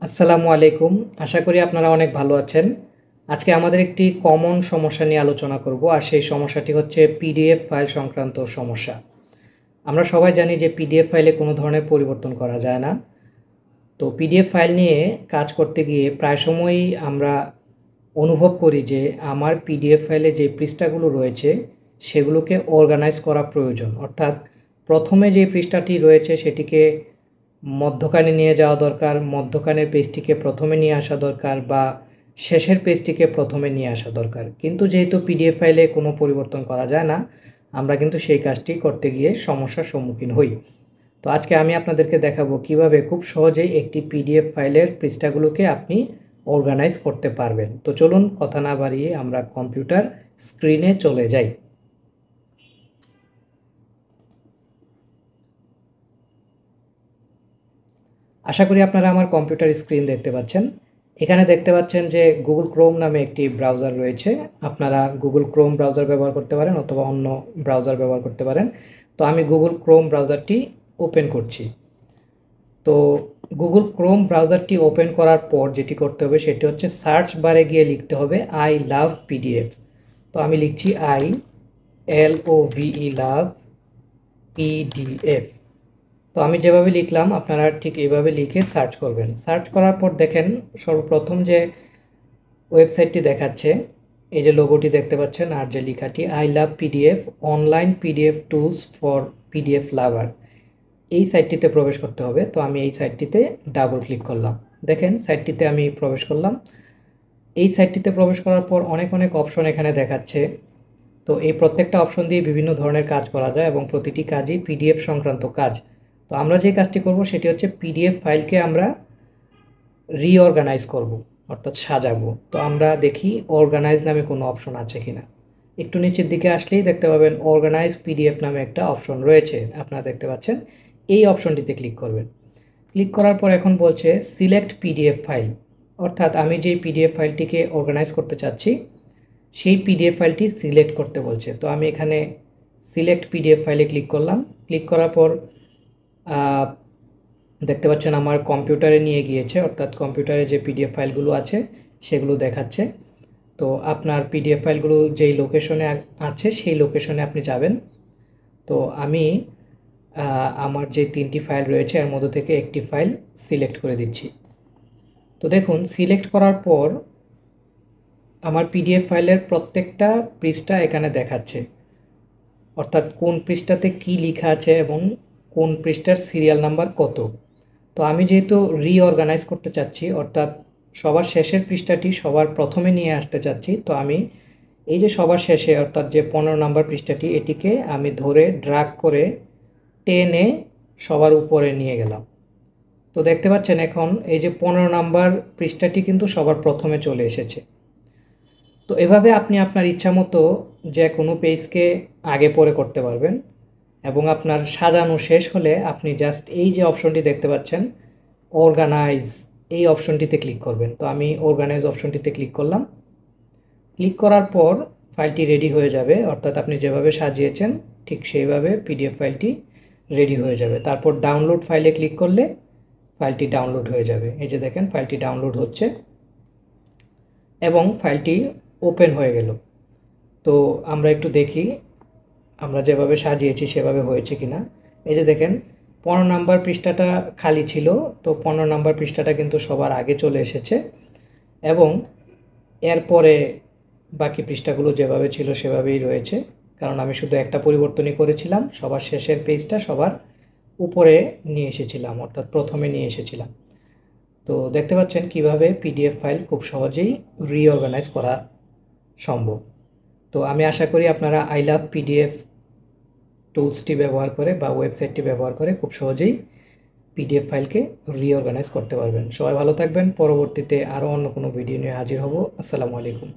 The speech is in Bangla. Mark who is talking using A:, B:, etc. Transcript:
A: আসসালামু আলাইকুম। আশা করি আপনারা অনেক ভালো আছেন। আজকে আমাদের একটি কমন সমস্যা নিয়ে আলোচনা করব, আর সেই সমস্যাটি হচ্ছে পিডিএফ ফাইল সংক্রান্ত সমস্যা। আমরা সবাই জানি যে পিডিএফ ফাইলে কোনো ধরনের পরিবর্তন করা যায় না। তো পিডিএফ ফাইল নিয়ে কাজ করতে গিয়ে প্রায় সময়ই আমরা অনুভব করি যে আমার পিডিএফ ফাইলে যে পৃষ্ঠাগুলো রয়েছে সেগুলোকে অর্গানাইজ করা প্রয়োজন। অর্থাৎ প্রথমে যে পৃষ্ঠাটি রয়েছে সেটিকে মধ্যখানে নিয়ে যাওয়া দরকার, মধ্যখানের পেজটিকে প্রথমে নিয়ে আসা দরকার, বা শেষের পেজটিকে প্রথমে নিয়ে আসা দরকার। কিন্তু যেহেতু পিডিএফ ফাইলে কোনো পরিবর্তন করা যায় না, আমরা কিন্তু সেই কাজটি করতে গিয়ে সমস্যার সম্মুখীন হই। তো আজকে আমি আপনাদেরকে দেখাবো কিভাবে খুব সহজেই একটি পিডিএফ ফাইলের পৃষ্ঠাগুলোকে আপনি অর্গানাইজ করতে পারবেন। তো চলুন কথা না বাড়িয়ে আমরা কম্পিউটার স্ক্রিনে চলে যাই। আশা করি আপনারা আমার কম্পিউটার স্ক্রিন দেখতে পাচ্ছেন। এখানে দেখতে পাচ্ছেন যে গুগল ক্রোম নামে একটি ব্রাউজার রয়েছে। আপনারা গুগল ক্রোম ব্রাউজার ব্যবহার করতে পারেন অথবা অন্য ব্রাউজার ব্যবহার করতে পারেন। তো আমি গুগল ক্রোম ব্রাউজারটি ওপেন করছি। তো গুগল ক্রোম ব্রাউজারটি ওপেন করার পর যেটি করতে হবে সেটি হচ্ছে সার্চ বারে গিয়ে লিখতে হবে আই লাভ পিডিএফ। তো আমি লিখছি ILOVE লাভ পিডিএফ। তো আমি যেভাবে লিখলাম আপনারা ঠিক এইভাবে লিখে সার্চ করবেন। সার্চ করার পর দেখেন সর্বপ্রথম যে ওয়েবসাইটটি দেখাচ্ছে, এই যে লোগোটি দেখতে পাচ্ছেন আর যে লেখাটি I love PDF online PDF tools for PDF lover, এই সাইটটিতে প্রবেশ করতে হবে। তো আমি এই সাইটটিতে ডাবল ক্লিক করলাম। দেখেন সাইটটিতে আমি প্রবেশ করলাম। এই সাইটটিতে প্রবেশ করার পর অনেক অপশন এখানে দেখাচ্ছে। তো এই প্রত্যেকটা অপশন দিয়ে বিভিন্ন ধরনের কাজ করা যায় এবং প্রতিটি কাজই পিডিএফ সংক্রান্ত কাজ। তো আমরা যে কাজটি করব সেটি হচ্ছে পিডিএফ ফাইলকে আমরা রিঅর্গানাইজ করব, অর্থাৎ সাজাবো। তো আমরা দেখি অর্গানাইজ নামে কোনো অপশন আছে কিনা। একটু নিচের দিকে আসলেই দেখতে পাবেন অর্গানাইজ পিডিএফ নামে একটা অপশন রয়েছে, আপনারা দেখতে পাচ্ছেন। এই অপশনটিতে ক্লিক করবেন। ক্লিক করার পর এখন বলছে সিলেক্ট পিডিএফ ফাইল, অর্থাৎ আমি যেই পিডিএফ ফাইলটিকে অর্গানাইজ করতে চাচ্ছি সেই পিডিএফ ফাইলটি সিলেক্ট করতে বলছে। তো আমি এখানে সিলেক্ট পিডিএফ ফাইলে ক্লিক করলাম। ক্লিক করার পর দেখতে পাচ্ছেন আমার কম্পিউটারে নিয়ে গিয়েছে, অর্থাৎ কম্পিউটারে যে পিডিএফ ফাইলগুলো আছে সেগুলো দেখাচ্ছে। তো আপনার পিডিএফ ফাইলগুলো যেই লোকেশনে আছে সেই লোকেশনে আপনি যাবেন। তো আমি আমার যে 3টি ফাইল রয়েছে এর মধ্যে থেকে একটি ফাইল সিলেক্ট করে দিচ্ছি। তো দেখুন সিলেক্ট করার পর আমার পিডিএফ ফাইলের প্রত্যেকটা পৃষ্ঠা এখানে দেখাচ্ছে, অর্থাৎ কোন পৃষ্ঠাতে কি লেখা আছে এবং কোন পৃষ্ঠার সিরিয়াল নাম্বার কত। তো আমি যেহেতু রিঅর্গানাইজ করতে চাচ্ছি, অর্থাৎ সবার শেষের পৃষ্ঠাটি সবার প্রথমে নিয়ে আসতে চাচ্ছি, তো আমি এই যে সবার শেষে অর্থাৎ যে 15 নাম্বার পৃষ্ঠাটি এটিকে আমি ধরে ড্র্যাগ করে টেনে সবার উপরে নিয়ে গেলাম। তো দেখতে পাচ্ছেন এখন এই যে 15 নাম্বার পৃষ্ঠাটি কিন্তু সবার প্রথমে চলে এসেছে। তো এভাবে আপনি আপনার ইচ্ছা মতো যে কোনো পেজকে আগে পরে করতে পারবেন এবং আপনার সাজানো শেষ হলে আপনি জাস্ট এই যে অপশনটি দেখতে পাচ্ছেন অর্গানাইজ, এই অপশনটিতে ক্লিক করবেন। তো আমি অর্গানাইজ অপশনটিতে ক্লিক করলাম। ক্লিক করার পর ফাইলটি রেডি হয়ে যাবে, অর্থাৎ আপনি যেভাবে সাজিয়েছেন ঠিক সেইভাবে পিডিএফ ফাইলটি রেডি হয়ে যাবে। তারপর ডাউনলোড ফাইলে ক্লিক করলে ফাইলটি ডাউনলোড হয়ে যাবে। এই যে দেখেন ফাইলটি ডাউনলোড হচ্ছে এবং ফাইলটি ওপেন হয়ে গেল। তো আমরা একটু দেখি আমরা যেভাবে সাজিয়েছি সেভাবে হয়েছে কিনা। এই যে দেখেন 15 নাম্বার পৃষ্ঠাটা খালি ছিল, তো 15 নাম্বার পৃষ্ঠাটা কিন্তু সবার আগে চলে এসেছে এবং এরপরে বাকি পৃষ্ঠাগুলো যেভাবে ছিল সেভাবেই রয়েছে, কারণ আমি শুধু একটা পরিবর্তনই করেছিলাম, সবার শেষের পেজটা সবার উপরে নিয়ে এসেছিলাম, অর্থাৎ প্রথমে নিয়ে এসেছিলাম। তো দেখতে পাচ্ছেন কিভাবে পিডিএফ ফাইল খুব সহজেই রিঅর্গানাইজ করা সম্ভব। তো আমি আশা করি আপনারা আই লাভ পিডিএফ টুলসটি ব্যবহার করে বা ওয়েবসাইটটি ব্যবহার করে খুব সহজেই পিডিএফ ফাইলকে রিঅর্গানাইজ করতে পারবেন। সবাই ভালো থাকবেন। পরবর্তীতে আরও অন্য কোনো ভিডিও নিয়ে হাজির হব। আসসালামু আলাইকুম।